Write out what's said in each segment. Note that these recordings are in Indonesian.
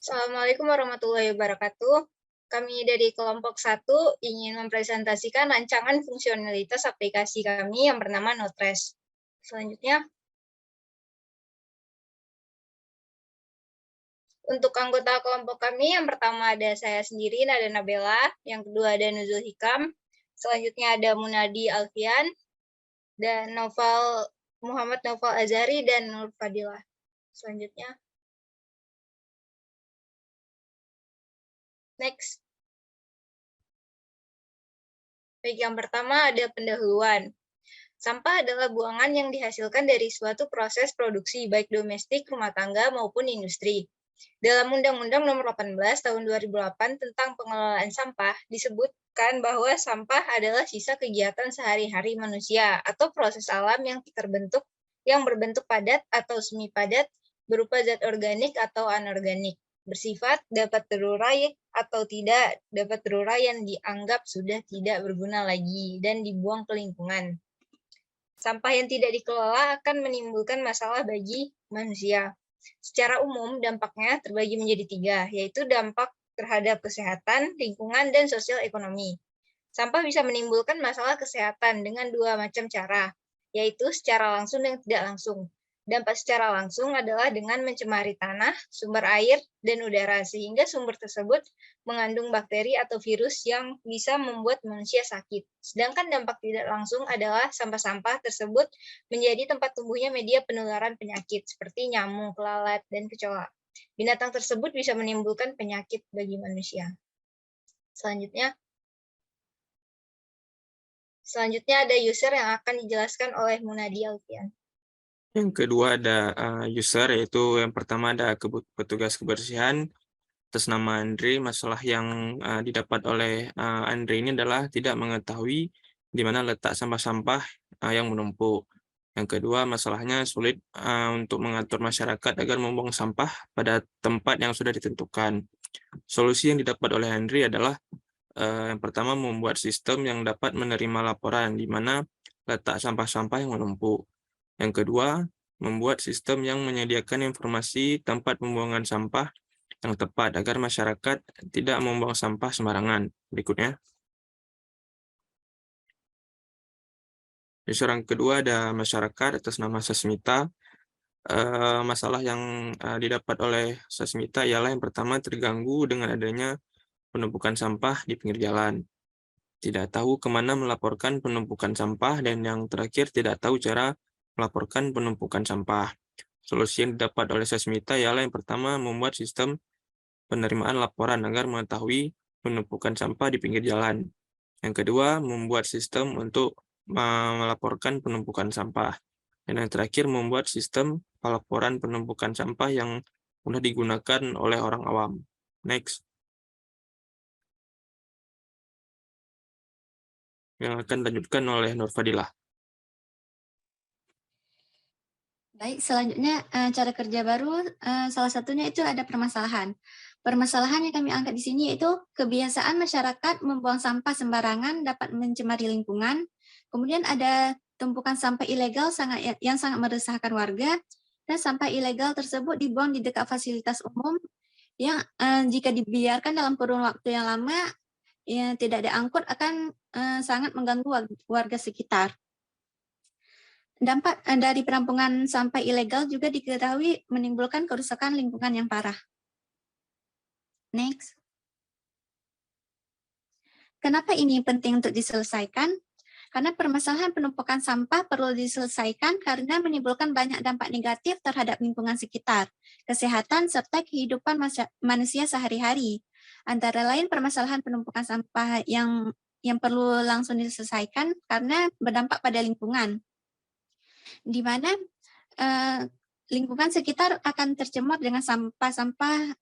Assalamualaikum warahmatullahi wabarakatuh. Kami dari kelompok 1 ingin mempresentasikan rancangan fungsionalitas aplikasi kami yang bernama Notres. Selanjutnya, untuk anggota kelompok kami, yang pertama ada saya sendiri, Nada Nabela, yang kedua ada Nuzul Hikam, selanjutnya ada Munadi Alfian, dan Muhammad Noval Azari, dan Nur Fadilah. Selanjutnya, next. Baik, yang pertama ada pendahuluan. Sampah adalah buangan yang dihasilkan dari suatu proses produksi, baik domestik, rumah tangga, maupun industri. Dalam Undang-Undang Nomor 18 Tahun 2008 tentang pengelolaan sampah, disebutkan bahwa sampah adalah sisa kegiatan sehari-hari manusia atau proses alam yang berbentuk padat atau semi padat, berupa zat organik atau anorganik. Bersifat dapat terurai atau tidak dapat terurai yang dianggap sudah tidak berguna lagi dan dibuang ke lingkungan. Sampah yang tidak dikelola akan menimbulkan masalah bagi manusia. Secara umum, dampaknya terbagi menjadi 3, yaitu dampak terhadap kesehatan, lingkungan, dan sosial ekonomi. Sampah bisa menimbulkan masalah kesehatan dengan 2 macam cara, yaitu secara langsung dan tidak langsung. Dampak secara langsung adalah dengan mencemari tanah, sumber air, dan udara, sehingga sumber tersebut mengandung bakteri atau virus yang bisa membuat manusia sakit. Sedangkan dampak tidak langsung adalah sampah-sampah tersebut menjadi tempat tumbuhnya media penularan penyakit, seperti nyamuk, lalat, dan kecoa. Binatang tersebut bisa menimbulkan penyakit bagi manusia. Selanjutnya ada user yang akan dijelaskan oleh Munadi Alfian. Yang kedua ada user, yaitu yang pertama ada petugas kebersihan atas nama Andre. Masalah yang didapat oleh Andre ini adalah tidak mengetahui di mana letak sampah-sampah yang menumpuk. Yang kedua, masalahnya sulit untuk mengatur masyarakat agar membuang sampah pada tempat yang sudah ditentukan. Solusi yang didapat oleh Andre adalah yang pertama membuat sistem yang dapat menerima laporan di mana letak sampah-sampah yang menumpuk. Yang kedua, membuat sistem yang menyediakan informasi tempat pembuangan sampah yang tepat agar masyarakat tidak membuang sampah sembarangan. Berikutnya, user yang kedua ada masyarakat atas nama Sasmita. Masalah yang didapat oleh Sasmita ialah yang pertama terganggu dengan adanya penumpukan sampah di pinggir jalan. Tidak tahu kemana melaporkan penumpukan sampah, dan yang terakhir tidak tahu cara melaporkan penumpukan sampah. Solusi yang didapat oleh Sasmita ialah yang pertama membuat sistem penerimaan laporan agar mengetahui penumpukan sampah di pinggir jalan. Yang kedua, membuat sistem untuk melaporkan penumpukan sampah. Dan yang terakhir, membuat sistem pelaporan penumpukan sampah yang mudah digunakan oleh orang awam. Next. Yang akan dilanjutkan oleh Nur Fadilah. Baik, selanjutnya cara kerja baru, salah satunya itu ada permasalahan. Permasalahan yang kami angkat di sini yaitu kebiasaan masyarakat membuang sampah sembarangan dapat mencemari lingkungan. Kemudian ada tumpukan sampah ilegal yang sangat meresahkan warga, dan sampah ilegal tersebut dibuang di dekat fasilitas umum yang jika dibiarkan dalam kurun waktu yang lama, ya, tidak ada angkut akan sangat mengganggu warga sekitar. Dampak dari penampungan sampah ilegal juga diketahui menimbulkan kerusakan lingkungan yang parah. Next. Kenapa ini penting untuk diselesaikan? Karena permasalahan penumpukan sampah perlu diselesaikan karena menimbulkan banyak dampak negatif terhadap lingkungan sekitar, kesehatan, serta kehidupan manusia sehari-hari. Antara lain permasalahan penumpukan sampah yang perlu langsung diselesaikan karena berdampak pada lingkungan, di mana lingkungan sekitar akan tercemar dengan sampah-sampah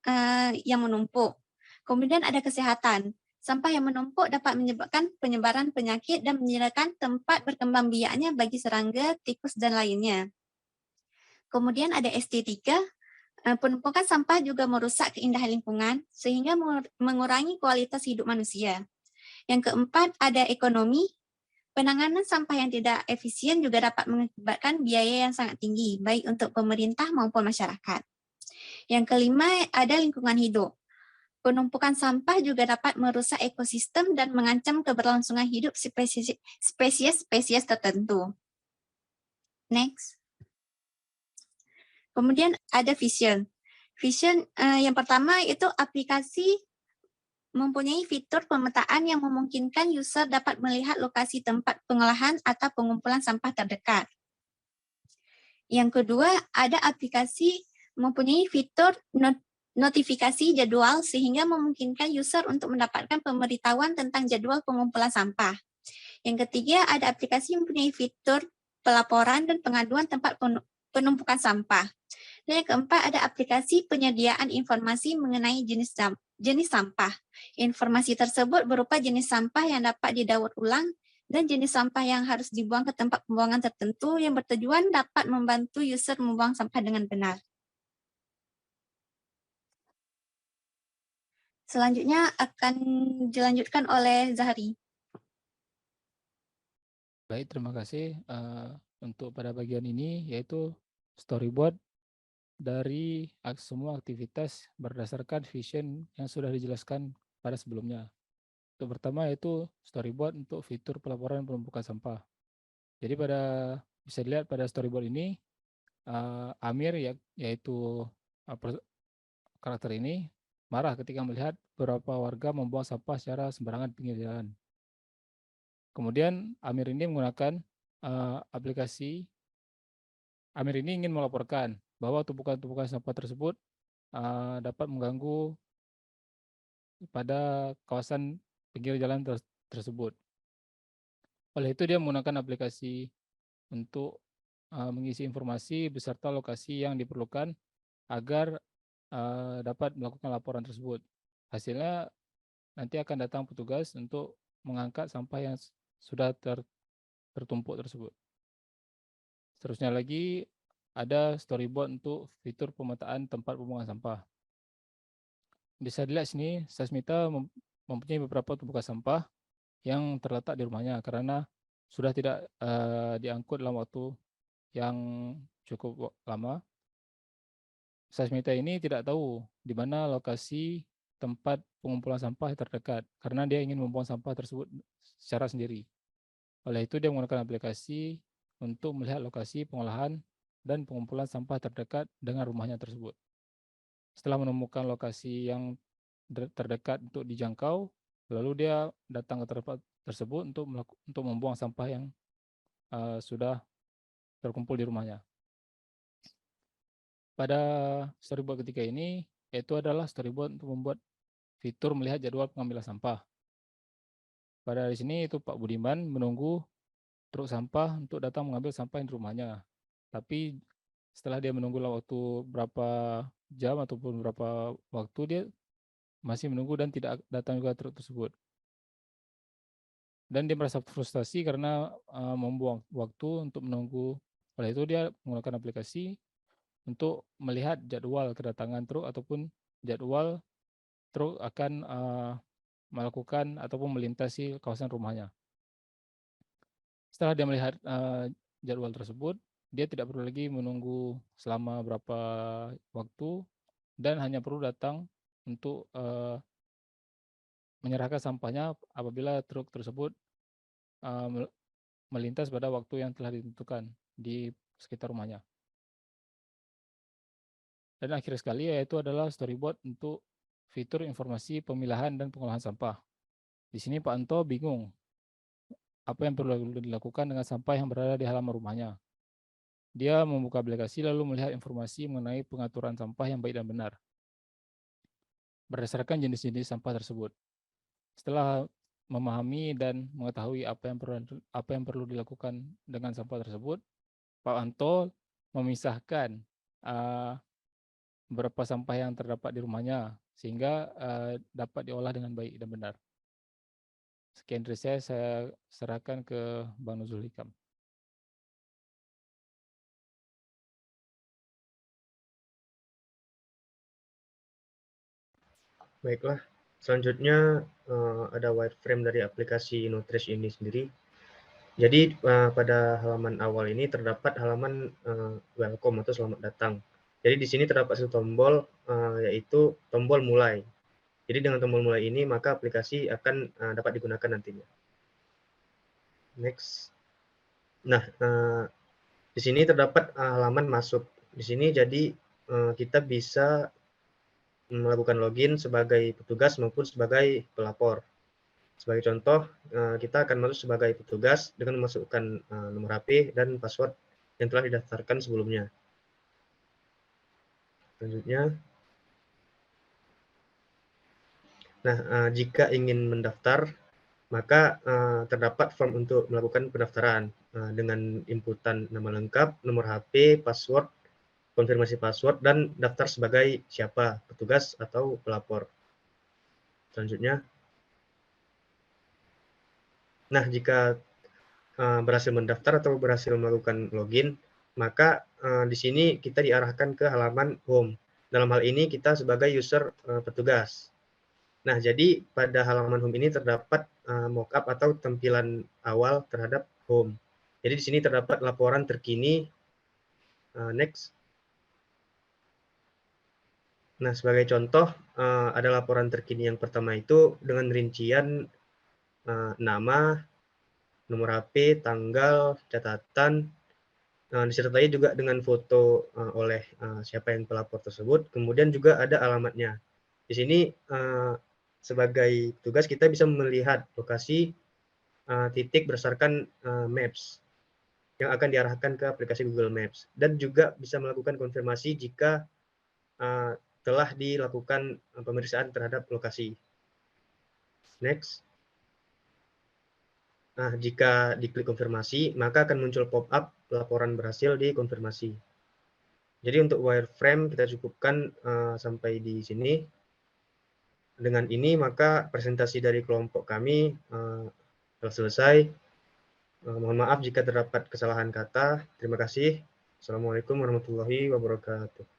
yang menumpuk. Kemudian ada kesehatan. Sampah yang menumpuk dapat menyebabkan penyebaran penyakit dan menyediakan tempat berkembang biaknya bagi serangga, tikus, dan lainnya. Kemudian ada estetika. Penumpukan sampah juga merusak keindahan lingkungan sehingga mengurangi kualitas hidup manusia. Yang keempat ada ekonomi. Penanganan sampah yang tidak efisien juga dapat mengakibatkan biaya yang sangat tinggi, baik untuk pemerintah maupun masyarakat. Yang kelima, ada lingkungan hidup. Penumpukan sampah juga dapat merusak ekosistem dan mengancam keberlangsungan hidup spesies tertentu. Next. Kemudian ada vision. Vision yang pertama itu aplikasi mempunyai fitur pemetaan yang memungkinkan user dapat melihat lokasi tempat pengolahan atau pengumpulan sampah terdekat. Yang kedua, ada aplikasi mempunyai fitur notifikasi jadwal sehingga memungkinkan user untuk mendapatkan pemberitahuan tentang jadwal pengumpulan sampah. Yang ketiga, ada aplikasi yang mempunyai fitur pelaporan dan pengaduan tempat penumpukan sampah. Dan yang keempat, ada aplikasi penyediaan informasi mengenai jenis sampah. Informasi tersebut berupa jenis sampah yang dapat didaur ulang dan jenis sampah yang harus dibuang ke tempat pembuangan tertentu yang bertujuan dapat membantu user membuang sampah dengan benar. Selanjutnya akan dilanjutkan oleh Zahri. Baik, terima kasih. Untuk pada bagian ini yaitu storyboard dari semua aktivitas berdasarkan vision yang sudah dijelaskan pada sebelumnya. Untuk pertama yaitu storyboard untuk fitur pelaporan penumpukan sampah. Jadi bisa dilihat pada storyboard ini Amir yaitu karakter ini marah ketika melihat beberapa warga membuang sampah secara sembarangan di pinggir jalan. Kemudian Amir ini menggunakan aplikasi. Amir ini ingin melaporkan bahwa tumpukan-tumpukan sampah tersebut dapat mengganggu pada kawasan pinggir jalan tersebut. Oleh itu dia menggunakan aplikasi untuk mengisi informasi beserta lokasi yang diperlukan agar dapat melakukan laporan tersebut. Hasilnya nanti akan datang petugas untuk mengangkat sampah yang sudah tertumpuk tersebut. Seterusnya lagi ada storyboard untuk fitur pemetaan tempat pembuangan sampah. Bisa dilihat sini, Sasmita mempunyai beberapa tumpukan sampah yang terletak di rumahnya karena sudah tidak diangkut dalam waktu yang cukup lama. Sasmita ini tidak tahu di mana lokasi tempat pengumpulan sampah terdekat karena dia ingin membuang sampah tersebut secara sendiri. Oleh itu dia menggunakan aplikasi untuk melihat lokasi pengolahan dan pengumpulan sampah terdekat dengan rumahnya tersebut. Setelah menemukan lokasi yang terdekat untuk dijangkau, lalu dia datang ke tempat tersebut untuk membuang sampah yang sudah terkumpul di rumahnya. Pada storyboard ketiga ini, yaitu adalah storyboard untuk membuat fitur melihat jadwal pengambilan sampah. Pada di sini itu Pak Budiman menunggu truk sampah untuk datang mengambil sampah di rumahnya. Tapi setelah dia menunggu waktu berapa jam ataupun berapa waktu, dia masih menunggu dan tidak datang juga truk tersebut. Dan dia merasa frustasi karena membuang waktu untuk menunggu. Oleh itu dia menggunakan aplikasi untuk melihat jadwal kedatangan truk ataupun jadwal truk akan melakukan ataupun melintasi kawasan rumahnya. Setelah dia melihat jadwal tersebut, dia tidak perlu lagi menunggu selama berapa waktu dan hanya perlu datang untuk menyerahkan sampahnya apabila truk tersebut melintas pada waktu yang telah ditentukan di sekitar rumahnya. Dan akhir sekali yaitu adalah storyboard untuk fitur informasi pemilahan dan pengolahan sampah. Di sini Pak Anto bingung apa yang perlu dilakukan dengan sampah yang berada di halaman rumahnya. Dia membuka aplikasi lalu melihat informasi mengenai pengaturan sampah yang baik dan benar berdasarkan jenis-jenis sampah tersebut. Setelah memahami dan mengetahui apa yang perlu dilakukan dengan sampah tersebut, Pak Anto memisahkan beberapa sampah yang terdapat di rumahnya sehingga dapat diolah dengan baik dan benar. Sekian dari saya serahkan ke Bang Nuzul Hikam. Baiklah, selanjutnya ada wireframe dari aplikasi Nutrish ini sendiri. Jadi pada halaman awal ini terdapat halaman welcome atau selamat datang. Jadi di sini terdapat satu tombol, yaitu tombol mulai. Jadi dengan tombol mulai ini maka aplikasi akan dapat digunakan nantinya. Next. Nah, di sini terdapat halaman masuk. Di sini jadi kita bisa melakukan login sebagai petugas maupun sebagai pelapor. Sebagai contoh, kita akan masuk sebagai petugas dengan memasukkan nomor HP dan password yang telah didaftarkan sebelumnya. Selanjutnya, nah, jika ingin mendaftar, maka terdapat form untuk melakukan pendaftaran dengan inputan nama lengkap, nomor HP, password, konfirmasi password, dan daftar sebagai siapa, petugas atau pelapor. Selanjutnya, nah jika berhasil mendaftar atau berhasil melakukan login, maka di sini kita diarahkan ke halaman home. Dalam hal ini kita sebagai user petugas. Nah, jadi pada halaman home ini terdapat mockup atau tampilan awal terhadap home. Jadi di sini terdapat laporan terkini. Next. Nah, sebagai contoh, ada laporan terkini yang pertama itu dengan rincian nama, nomor HP, tanggal, catatan, disertai juga dengan foto oleh siapa yang pelapor tersebut, kemudian juga ada alamatnya. Di sini sebagai petugas kita bisa melihat lokasi titik berdasarkan Maps yang akan diarahkan ke aplikasi Google Maps, dan juga bisa melakukan konfirmasi jika telah dilakukan pemeriksaan terhadap lokasi. Next. Nah, jika diklik konfirmasi, maka akan muncul pop-up laporan berhasil dikonfirmasi. Jadi untuk wireframe kita cukupkan sampai di sini. Dengan ini maka presentasi dari kelompok kami telah selesai. Mohon maaf jika terdapat kesalahan kata. Terima kasih. Assalamualaikum warahmatullahi wabarakatuh.